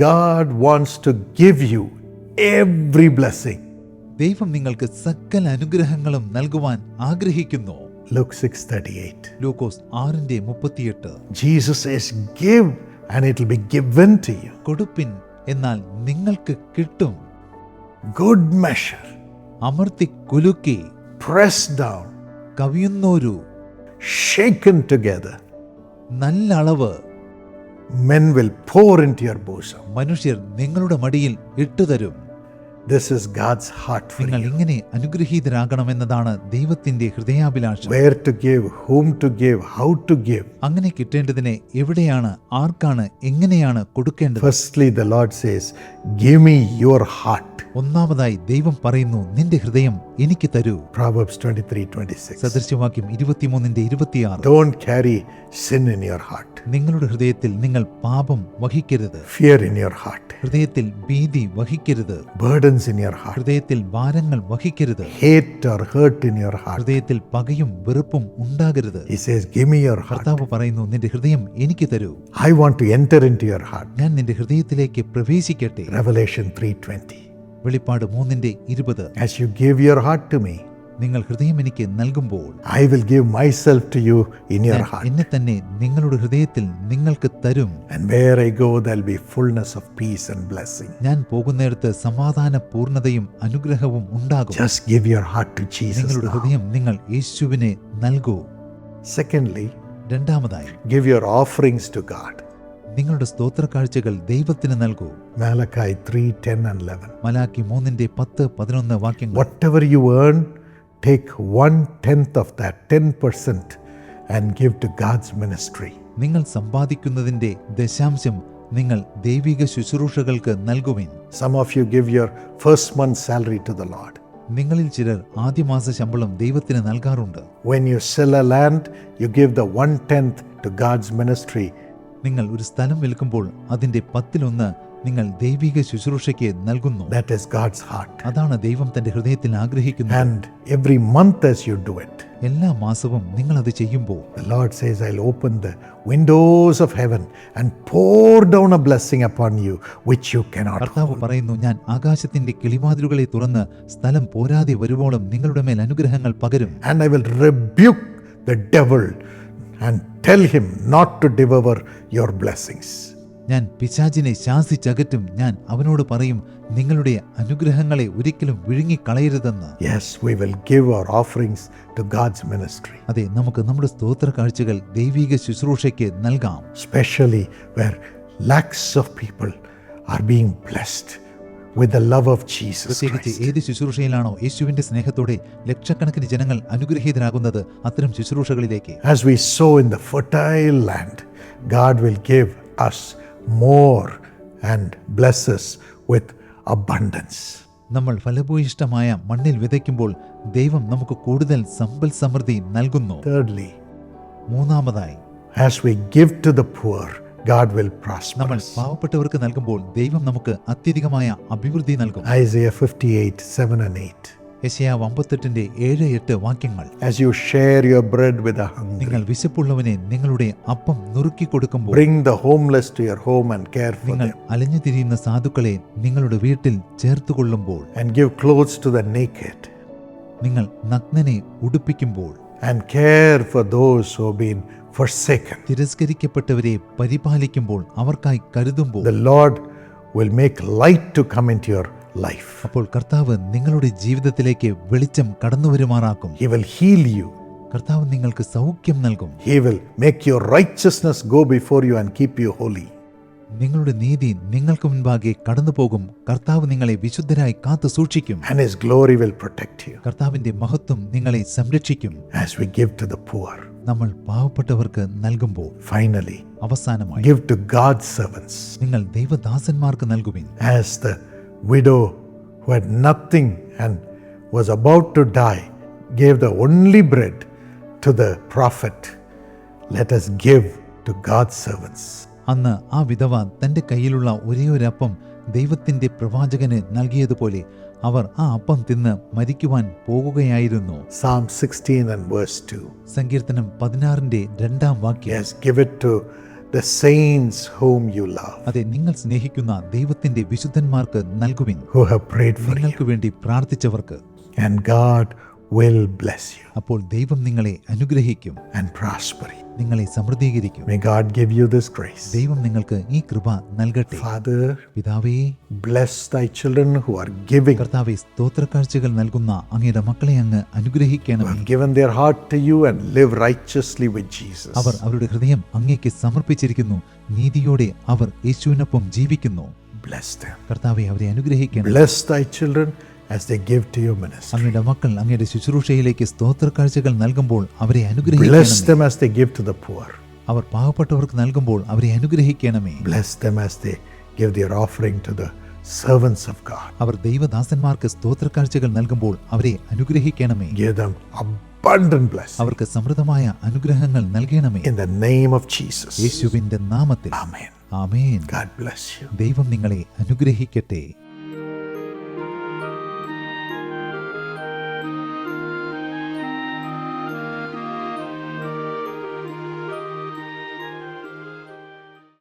God wants to give you every blessing. ദൈവം നിങ്ങൾക്ക് സകല അനുഗ്രഹങ്ങളും നൽകുവാൻ ആഗ്രഹിക്കുന്നു. Luke 6:38. Lukose 6:38. Jesus says, give and it will be given to you. കൊടുപ്പിൻ, എന്നാൽ നിങ്ങൾക്ക് കിട്ടും. Good measure, അമർത്തി കുലുക്കി pressed down, കവിയുന്നോരു, shaken together, നല്ല അളവ് men will pour into your bosom. മനുഷ്യർ നിങ്ങളുടെ മടിയിൽ ഇട്ടുതരും. This is God's heart for നിങ്ങൾ you. ഇങ്ങനെ അനുഗ്രഹീതരാകണമെന്നതാണ് ദൈവത്തിന്റെ ഹൃദയാഭിലാഷം. Where to give, whom to give, how to give. അങ്ങനെ കിട്ടേണ്ടതിനെ എവിടെയാണ്, ആർക്കാണ്, എങ്ങനെയാണ് കൊടുക്കേണ്ടത്? Firstly, the Lord says, give me your heart. ഒന്നാമതായി ദൈവം പറയുന്നു, നിന്റെ ഹൃദയം എനിക്ക് തരൂ. Proverbs 23:26. സദൃശ്യവാക്യം 23:26. Don't carry sin in your heart, നിങ്ങളുടെ ഹൃദയത്തിൽ നിങ്ങൾ പാപം വഹിക്കരുത്. fear in your heart, ഹൃദയത്തിൽ ഭീതി വഹിക്കരുത്. burdens in your heart, ഹൃദയത്തിൽ ഭാരങ്ങൾ വഹിക്കരുത്. hate or hurt in your heart. ഹൃദയത്തിൽ പകയും വെറുപ്പും ഉണ്ടാകരുത്. He says, give me your heart. കർത്താവ് പറയുന്നു, നിന്റെ ഹൃദയം എനിക്ക് തരൂ. I want to enter into your heart. ഞാൻ നിന്റെ ഹൃദയത്തിലേക്ക് പ്രവേശിക്കട്ടെ. Revelation 3:20. വെളിപ്പാട് 3:20. As you give your heart to me, നിങ്ങൾ ഹൃദയം എനിക്ക് നൽകുമ്പോൾ I will give myself to you in your ഞാൻ heart. എന്നെ തന്നെ നിങ്ങളുടെ ഹൃദയത്തിൽ നിങ്ങൾക്ക് തരും. And where I go, there'll be fullness of peace and blessing. ഞാൻ പോകുന്നിടത്ത് സമാധാന പൂർണ്ണതയും അനുഗ്രഹവും ഉണ്ടാകും. Just give your heart to Jesus നിങ്ങളുടെ now. ഹൃദയം നിങ്ങൾ യേശുവിനെ നൽകൂ. Secondly, രണ്ടാമതായി give your offerings to God. നിങ്ങളുടെ സ്തോത്ര കാഴ്ചകൾ ദൈവത്തിന് നൽകൂ. Malachi 3:10 and 11. മലാക്കി 3:10-11 വാക്യങ്ങൾ. Whatever you earn, take 1/10 of that, 10%, and give to God's ministry. നിങ്ങൾ സമ്പാദിക്കുന്നതിന്റെ ദശാംശം നിങ്ങൾ ദൈവിക ശുശ്രൂഷകൾക്ക് നൽകുവിൻ. Some of you give your first month's salary to the Lord. നിങ്ങളിൽ ചിലർ ആദ്യമാസ ശമ്പളം ദൈവത്തിന് നൽകാറുണ്ട്. When you sell a land, you give the 1/10 to God's ministry. നിങ്ങൾ ഒരു സ്ഥലം വിൽക്കുമ്പോൾ അതിന്റെ 10% നിങ്ങൾ ദൈവിക ശുശ്രൂഷയ്ക്ക് നൽകുന്നു. That is God's heart. അതാണ് ദൈവം തന്റെ ഹൃദയത്തിൽ ആഗ്രഹിക്കുന്നത്. And every month as you do it, എല്ലാ മാസവും നിങ്ങൾ അത് ചെയ്യുമ്പോൾ the Lord says, I'll open the windows of heaven and pour down a blessing upon you which you cannot കർത്താവ് hold. പറയുന്നു, ഞാൻ ആകാശത്തിന്റെ കിളിവാതിലുകളെ തുറന്ന് സ്ഥലം പോരാതെ വരുവോളം നിങ്ങളുടെ മേൽ അനുഗ്രഹങ്ങൾ പകരും. And I will rebuke the devil and tell him not to devour your blessings. ഞാൻ പിശാചിനെ ശാസിച്ചകറ്റും. ഞാൻ അവനോട് പറയും, നിങ്ങളുടെ അനുഗ്രഹങ്ങളെ ഒരിക്കലും വിഴുങ്ങിക്കളയരുതെന്ന്. Yes, we will give our offerings to God's ministry. അതെ, നമുക്ക് നമ്മുടെ സ്തോത്ര കാഴ്ചകൾ ദൈവിക ശുശ്രൂഷയ്ക്ക് നൽകാം. Especially where lakhs of people are being blessed with the love of Jesus പ്രത്യേകിച്ച് Christ. ഏത് ശുശ്രൂഷയിലാണോ യേശുവിന്റെ സ്നേഹത്തോടെ ലക്ഷക്കണക്കിന് ജനങ്ങൾ അനുഗ്രഹീതരാകുന്നത്, അത്തരം ശുശ്രൂഷകളിലേക്ക് As we sow in the fertile land, God will give us more and bless us with abundance. നമ്മൾ ഫലഭൂയിഷ്ടമായ മണ്ണിൽ വിതയ്ക്കുമ്പോൾ ദൈവം നമുക്ക് കൂടുതൽ സമ്പൽ സമൃദ്ധി നൽകുന്നു. Thirdly, മൂന്നാമതായി as we give to the poor, God will prosper നമ്മൾ us. പാവപ്പെട്ടവർക്ക് നൽകുമ്പോൾ ദൈവം നമുക്ക് അത്യധികമായ അഭിവൃദ്ധി നൽകും. Isaiah 58:7 and 8. യെശയ്യാവ് 58:7-8 വാക്യങ്ങൾ. As you share your bread with the hungry, നിങ്ങൾ വിശപ്പുള്ളവനെ നിങ്ങളുടെ അപ്പം നുറുക്കി കൊടുക്കുമ്പോൾ, bring the homeless to your home and care for നിങ്ങൾ them, അലഞ്ഞു തിരിയുന്ന സാധുക്കളെ നിങ്ങളുടെ വീട്ടിൽ ചേർത്തുകൊള്ളുമ്പോൾ, and give clothes to the naked, നിങ്ങൾ നഗ്നനെ ഉടുപ്പിക്കുമ്പോൾ, and care for those who have been forsaken, തിരസ്കരിക്കപ്പെട്ടവരെ പരിപാലിക്കുമ്പോൾ, അവർക്കായി കരുതുമ്പോൾ, the Lord will make light to come into your life. അപ്പോൾ കർത്താവ് നിങ്ങളുടെ ജീവിതത്തിലേക്ക് വെളിച്ചം കടന്നു വരുമാറാക്കും. He will heal you. കർത്താവ് നിങ്ങൾക്ക് സൗഖ്യം നൽകും. He will make your righteousness go before you and keep you holy. നിങ്ങളുടെ നീതി നിങ്ങൾക്ക് മുൻപാകെ കടന്നു പോകും. കർത്താവ് നിങ്ങളെ വിശുദ്ധരായി കാത്തു സൂക്ഷിക്കും. And His glory will protect you. കർത്താവിന്റെ മഹത്വം നിങ്ങളെ സംരക്ഷിക്കും. As we give to the poor, നമ്മൾ പാവപ്പെട്ടവർക്ക് നൽകുമ്പോൾ, finally, അവസാനമായി give to God's servants. നിങ്ങൾ ദൈവദാസന്മാർക്ക് നൽകുവിൻ. As the widow who had nothing and was about to die gave the only bread to the prophet, let us give to God's servants. അന്ന് ആ വിധവ തന്റെ കയ്യിലുള്ള ഒരേയൊരപ്പം ദൈവത്തിന്റെ പ്രവാചകന് നൽകിയതുപോലെ അവർ ആ അപ്പം തിന്ന് മരിക്കുവാൻ പോകുകയായിരുന്നു. Psalm 16 and verse 2. സങ്കീർത്തനം 16-2 വാക്യം. Yes, give it to the saints whom you love, അതെ, നിങ്ങൾ സ്നേഹിക്കുന്ന ദൈവത്തിന്റെ വിശുദ്ധന്മാർക്ക് നൽകുവിൻ, who have prayed for you, നിങ്ങൾക്ക് വേണ്ടി പ്രാർത്ഥിച്ചവർക്ക്. and God will bless you അപ്പോൾ ദൈവം നിങ്ങളെ അനുഗ്രഹിക്കും, and prosper you. നിങ്ങളെ സമൃദ്ധീകരിക്കും. May God give you this grace. ദൈവം നിങ്ങൾക്ക് ഈ കൃപ നൽകട്ടെ. Father, പിതാവേ, bless thy children who are giving, കർത്താവേ, സ്തോത്രക്കാഴ്ചകൾ നൽകുന്ന അങ്ങയുടെ മക്കളെ അങ്ങ് who അനുഗ്രഹിക്കണമേ. have given their heart to you and live righteously with Jesus. അവർ അവരുടെ ഹൃദയം അങ്ങേക്ക് സമർപ്പിച്ചിരിക്കുന്നു, നീതിയോടെ അവർ യേശുവിനൊപ്പം ജീവിക്കുന്നു. Bless them. കർത്താവെ, അവരെ അനുഗ്രഹിക്കണം. Bless thy children as they give to your ministry. അങ്ങയുടെ മക്കൾ അങ്ങയുടെ ശുശ്രൂഷയിലേക്ക് സ്തോത്രക്കാഴ്ചകൾ നൽകുമ്പോൾ അവരെ Bless അനുഗ്രഹിക്കണമേ. them as they give to the poor. അവർ പാവപ്പെട്ടവർക്ക് നൽകുമ്പോൾ അവരെ അനുഗ്രഹിക്കണമേ. Bless them as they give their offering to the servants of God. അവർ ദൈവദാസന്മാർക്ക് സ്തോത്രക്കാഴ്ചകൾ നൽകുമ്പോൾ അവരെ അനുഗ്രഹിക്കണമേ. Give them abundant blessing. അവർക്ക് സമൃദ്ധമായ അനുഗ്രഹങ്ങൾ നൽകണമേ. In the name of Jesus. യേശുവിന്റെ നാമത്തിൽ. Amen. Amen. God bless you. ദൈവം നിങ്ങളെ അനുഗ്രഹിക്കട്ടെ.